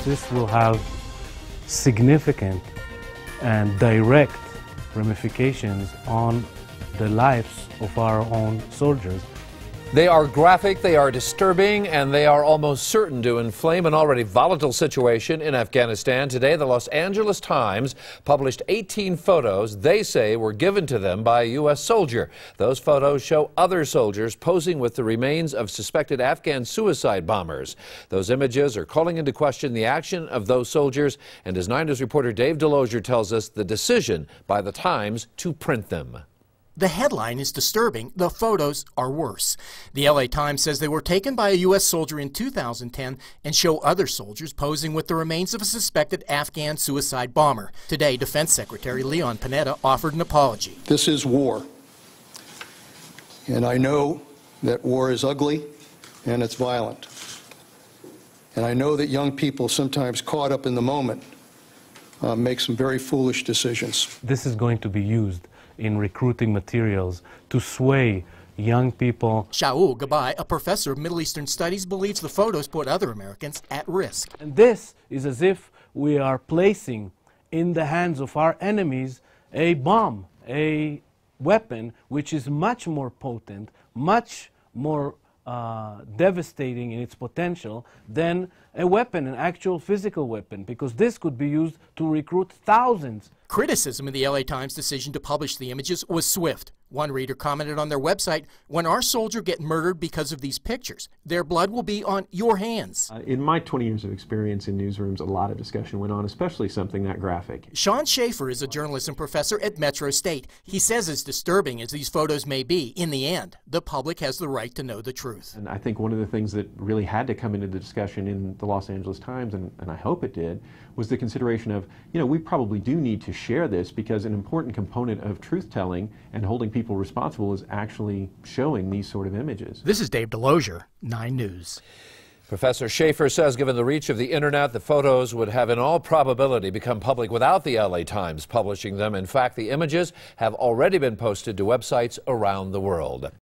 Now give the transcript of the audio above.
this will have significant and direct ramifications on the lives of our own soldiers. They are graphic, they are disturbing, and they are almost certain to inflame an already volatile situation in Afghanistan. Today, the Los Angeles Times published 18 photos they say were given to them by a U.S. soldier. Those photos show other soldiers posing with the remains of suspected Afghan suicide bombers. Those images are calling into question the action of those soldiers, and as 9 News reporter Dave Delosier tells us, the decision by the Times to print them. The headline is disturbing. The photos are worse. The LA Times says they were taken by a U.S. soldier in 2010 and show other soldiers posing with the remains of a suspected Afghan suicide bomber. Today, Defense Secretary Leon Panetta offered an apology. This is war. And I know that war is ugly and it's violent. And I know that young people, sometimes caught up in the moment, make some very foolish decisions. This is going to be used in recruiting materials to sway young people. Shaul Gabbay, a professor of Middle Eastern Studies, believes the photos put other Americans at risk. And this is as if we are placing in the hands of our enemies a bomb, a weapon which is much more potent, much more devastating in its potential than a weapon, an actual physical weapon, because this could be used to recruit thousands. Criticism of the LA Times decision to publish the images was swift. One reader commented on their website, "When our soldiers get murdered because of these pictures, their blood will be on your hands." In my 20 years of experience in newsrooms, a lot of discussion went on, especially something that graphic. Sean Schaefer is a journalism professor at Metro State. He says as disturbing as these photos may be, in the end, the public has the right to know the truth. And I think one of the things that really had to come into the discussion in the Los Angeles Times, and I hope it did, was the consideration of, we probably do need to share this because an important component of truth-telling and holding people responsible is actually showing these sort of images. This is Dave Delosier, 9 News. Professor Schaefer says given the reach of the internet, the photos would have in all probability become public without the LA Times publishing them. In fact, the images have already been posted to websites around the world.